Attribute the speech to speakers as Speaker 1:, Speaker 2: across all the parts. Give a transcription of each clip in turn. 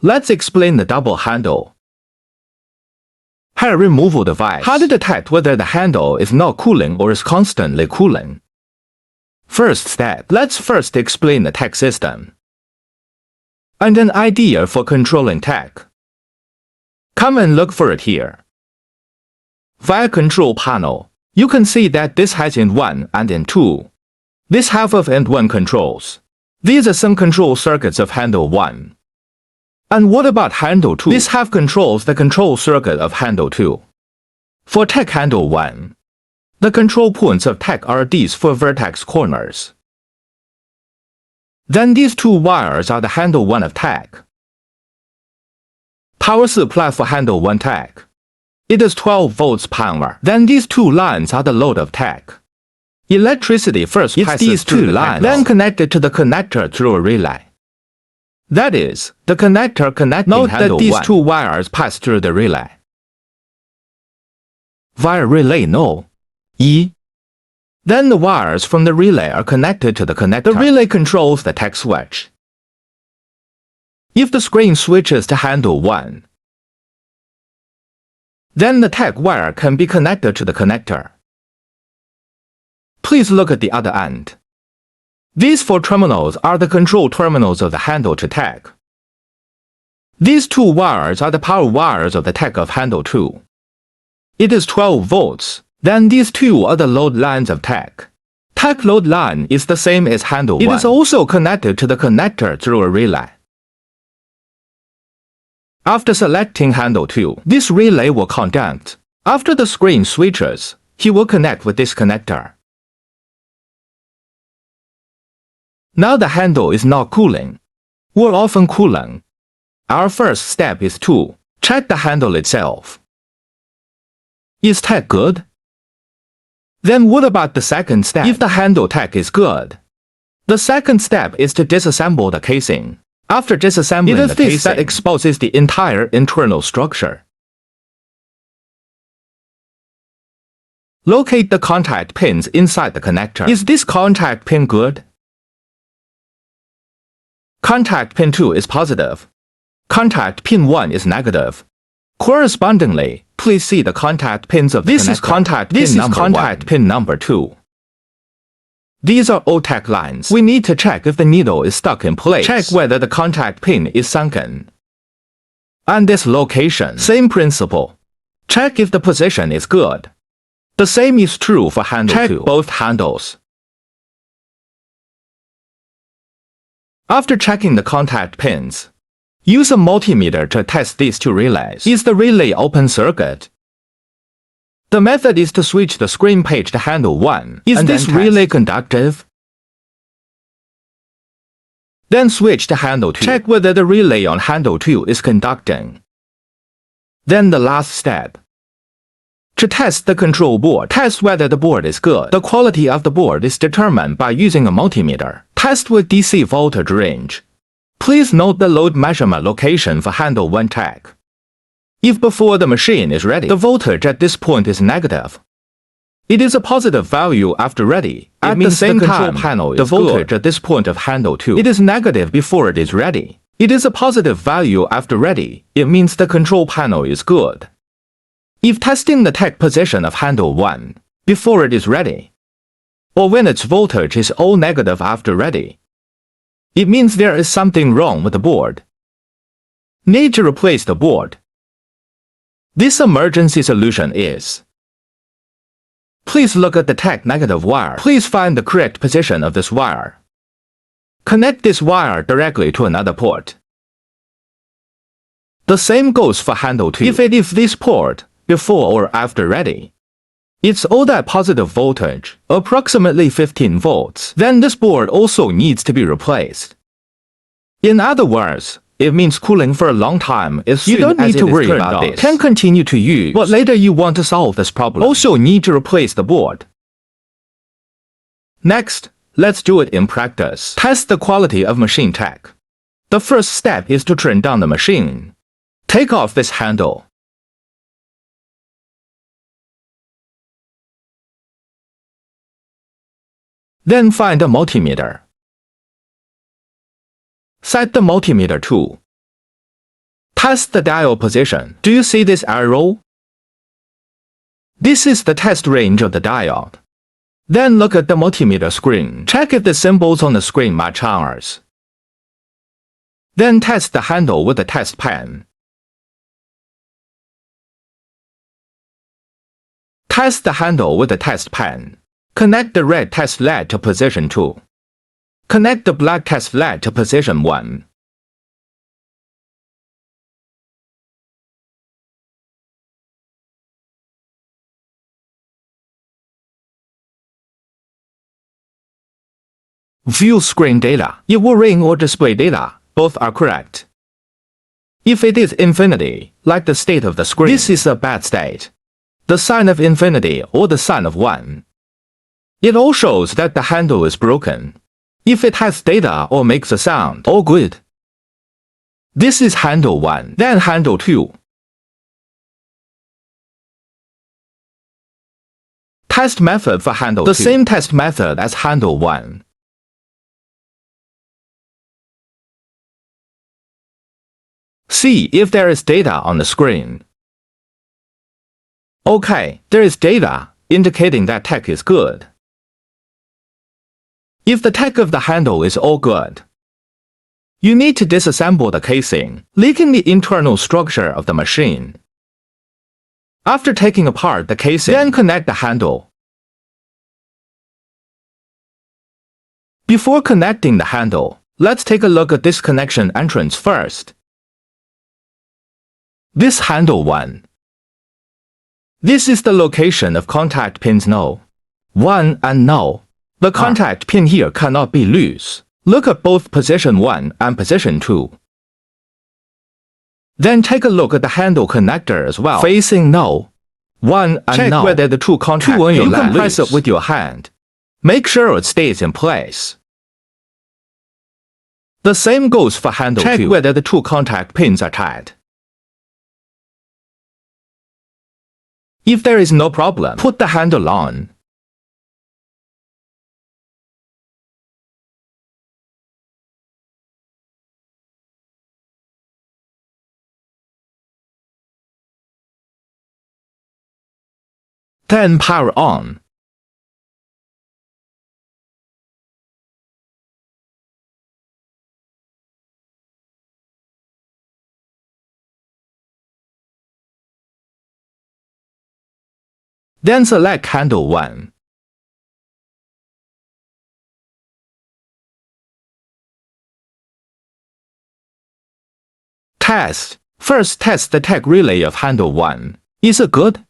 Speaker 1: Let's explain the double handle. Hair removal device. How to detect whether the handle is not cooling or is constantly cooling? First step, let's first explain the tech system and an idea for controlling tech. Come and look for it here. Via control panel, you can see that this has end 1 and end 2. This half of end 1 controls. These are some control circuits of handle 1. And what about handle 2? This half controls the control circuit of handle 2. For tech handle 1, the control points of tech are these 4 vertex corners. Then these 2 wires are the handle 1 of tech. Power supply for handle 1 tech. It is 12 volts power. Then these 2 lines are the load of tech. Electricity first passes these 2 lines, then connected to the connector through a relay. That is, the connector connecting handle 1. Note that these 2 wires pass through the relay. Via relay no. E. Then the wires from the relay are connected to the connector. The relay controls the tech switch. If the screen switches to handle 1, then the tech wire can be connected to the connector. Please look at the other end. These 4 terminals are the control terminals of the handle to tech. These 2 wires are the power wires of the tech of handle 2. It is 12 volts. Then these 2 are the load lines of tech. Tech load line is the same as handle 1. It is also connected to the connector through a relay. After selecting handle 2, this relay will conduct. After the screen switches, he will connect with this connector. Now the handle is not cooling, or often cooling. Our first step is to check the handle itself. Is tech good? Then what about the second step? If the handle tech is good, the second step is to disassemble the casing. After disassembling the casing, that exposes the entire internal structure. Locate the contact pins inside the connector. Is this contact pin good? Contact pin 2 is positive. Contact pin 1 is negative. Correspondingly, please see the contact pins of the connector. This is contact pin number 2. These are all tech lines. We need to check if the needle is stuck in place. Check whether the contact pin is sunken. And this location, same principle. Check if the position is good. The same is true for handle 2. Check both handles. After checking the contact pins, use a multimeter to test these 2 relays. Is the relay open circuit? The method is to switch the screen page to handle 1. Is this relay conductive? Then switch to handle 2. Check whether the relay on handle 2 is conducting. Then the last step. To test the control board, test whether the board is good. The quality of the board is determined by using a multimeter. Test with DC voltage range. Please note the load measurement location for handle 1 tech. If before the machine is ready, the voltage at this point is negative, it is a positive value after ready. At the same time, the voltage at this point of handle 2, it is negative before it is ready. It is a positive value after ready. It means the control panel is good. If testing the tech position of handle 1 before it is ready, or when its voltage is all negative after ready, it means there is something wrong with the board. Need to replace the board. This emergency solution is: please look at the tech negative wire. Please find the correct position of this wire. Connect this wire directly to another port. The same goes for handle 2. If it is this port, before or after ready, it's all that positive voltage, approximately 15 volts, then this board also needs to be replaced. In other words, it means cooling for a long time as soon as it is turned on. You don't need to worry about this. Can continue to use, but later you want to solve this problem. Also need to replace the board. Next, let's do it in practice. Test the quality of machine tech. The first step is to turn down the machine. Take off this handle. Then find a multimeter. Set the multimeter to Test the dial position. Do you see this arrow? This is the test range of the diode. Then look at the multimeter screen. Check if the symbols on the screen match ours. Then test the handle with the test pen. Test the handle with the test pen. Connect the red test LED to position 2. Connect the black test LED to position 1. View screen data. It will ring or display data. Both are correct. If it is infinity, like the state of the screen, this is a bad state. The sign of infinity or the sign of 1. It all shows that the handle is broken. If it has data or makes a sound, all good. This is handle 1, then handle 2. Test method for handle 2. The same test method as handle 1. See if there is data on the screen. Okay, there is data, indicating that tech is good. If the tech of the handle is all good, you need to disassemble the casing, leaking the internal structure of the machine. After taking apart the casing, then connect the handle. Before connecting the handle, let's take a look at this connection entrance first. This handle 1. This is the location of contact pins No. 1 and No. The contact pin here cannot be loose. Look at both position 1 and position 2. Then take a look at the handle connector as well. Facing No. 1 and
Speaker 2: Check
Speaker 1: No.
Speaker 2: whether the two contacts
Speaker 1: you
Speaker 2: pins
Speaker 1: can
Speaker 2: are
Speaker 1: press
Speaker 2: loose.
Speaker 1: it with your hand. Make sure it stays in place. The same goes for handle 2. Check whether the two contact pins are tight. If there is no problem, put the handle on. Then power on. Then select handle 1. Test. First test the tech relay of handle 1. Is it good?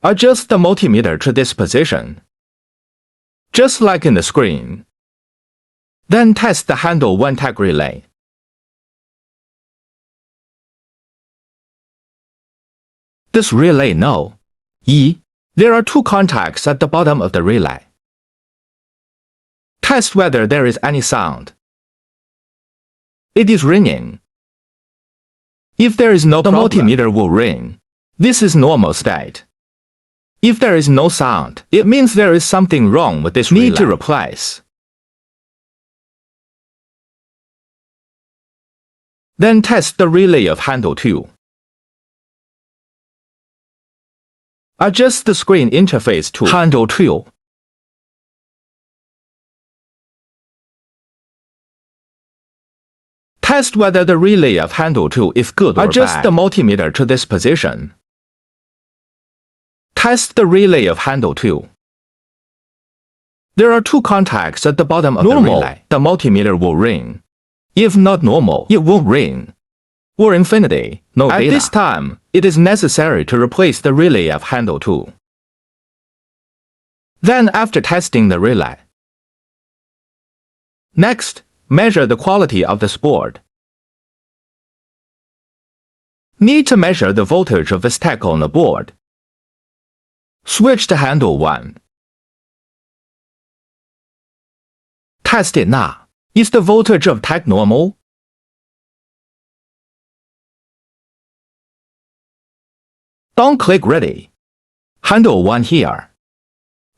Speaker 1: Adjust the multimeter to this position, just like in the screen. Then test the handle 1 tech relay. This relay No. E. There are two contacts at the bottom of the relay. Test whether there is any sound. It is ringing. If there is no problem, the multimeter will ring. This is normal state. If there is no sound, it means there is something wrong with this relay. Need to replace. Then test the relay of handle 2. Adjust the screen interface to handle 2. Test whether the relay of handle 2 is good or bad. Adjust the multimeter to this position. Test the relay of handle 2. There are two contacts at the bottom of the relay. The multimeter will ring. If not normal, it won't ring. Or infinity, no data. At this time, it is necessary to replace the relay of handle 2. Then after testing the relay, next, measure the quality of this board. Need to measure the voltage of this tech on the board. Switch to handle 1. Test it now. Is the voltage of tech normal? Don't click ready. Handle 1 here.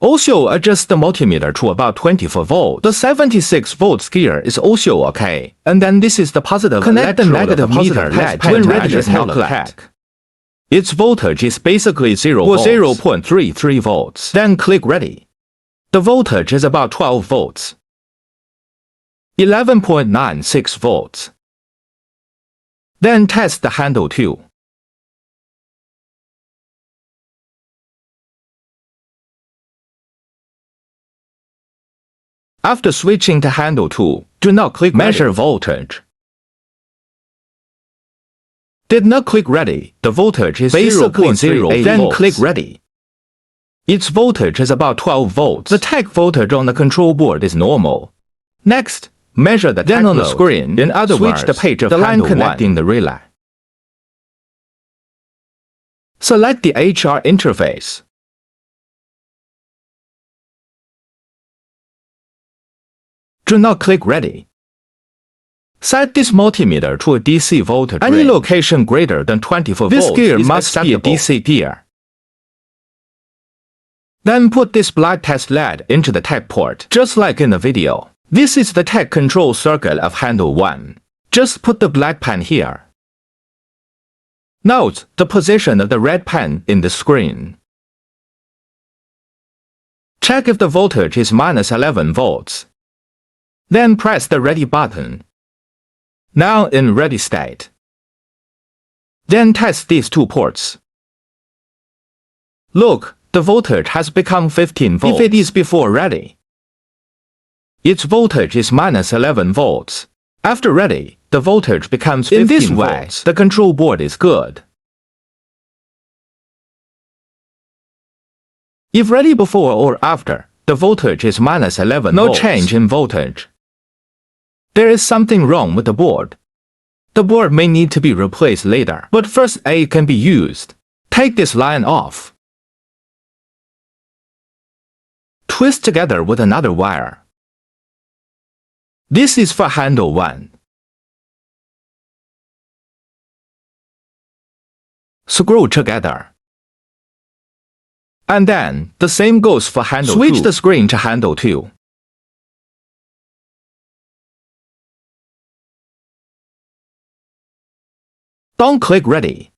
Speaker 1: Also adjust the multimeter to about 24 volts. The 76 volts gear is also okay. And then this is the positive. Connect the negative meter LED when ready to collect. Its voltage is basically 0 volts. 0.33 volts. Then click ready. The voltage is about 12 volts. 11.96 volts. Then test the handle too. After switching to handle 2, do not click measure voltage. Did not click ready. The voltage is basically 0. Then volts. Click ready. Its voltage is about 12 volts. The tech voltage on the control board is normal. Next, measure the then on the screen. In other words, switch the page of the line connecting the relay. Select the HR interface. Do not click ready. Set this multimeter to a DC voltage. Any location greater than 24 volts. This gear must be a DC gear. Then put this black test LED into the tech port, just like in the video. This is the tech control circuit of handle 1. Just put the black pen here. Note the position of the red pen in the screen. Check if the voltage is minus 11 volts. Then press the ready button. Now in ready state. Then test these two ports. Look, the voltage has become 15 volts. If it is before ready, its voltage is minus 11 volts. After ready, the voltage becomes 15 volts. In this way, the control board is good. If ready before or after, the voltage is minus 11 volts. No change in voltage. There is something wrong with the board. The board may need to be replaced later, but first aid can be used. Take this line off. Twist together with another wire. This is for handle 1. Screw together. And then, the same goes for handle 2. Switch the screen to handle 2. Don't click ready.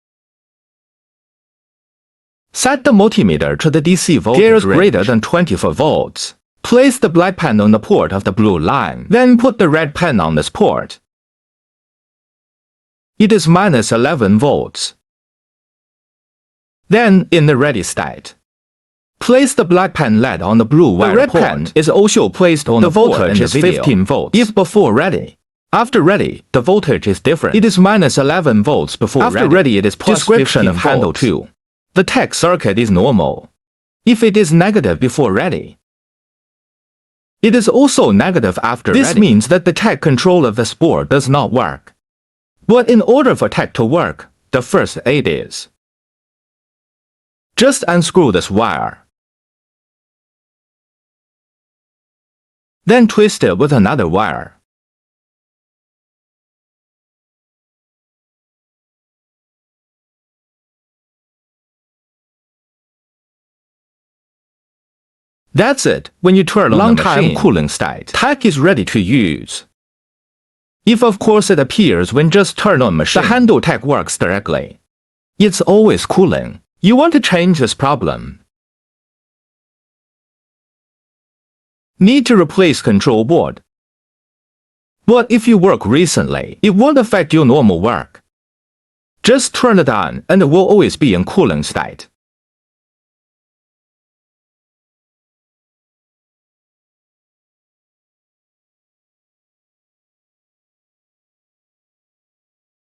Speaker 1: Set the multimeter to the DC voltage gears greater than 24 volts. Place the black pen on the port of the blue line. Then put the red pen on this port. It is minus 11 volts. Then, in the ready state, place the black pen LED on the blue wire port. The red pen is also placed on the voltage is 15 volts. If before ready. After ready, the voltage is different. It is minus 11 volts before ready. After ready, it is plus description 15 of handle 2. The tech circuit is normal. If it is negative before ready, it is also negative after ready. This means that the tech control of this board does not work. But in order for tech to work, the first aid is just unscrew this wire. Then twist it with another wire. That's it. When you turn on the machine, long-time cooling state, tech is ready to use. If of course it appears when just turn on machine, the handle tech works directly. It's always cooling. You want to change this problem. Need to replace control board. But if you work recently, it won't affect your normal work. Just turn it on and it will always be in cooling state.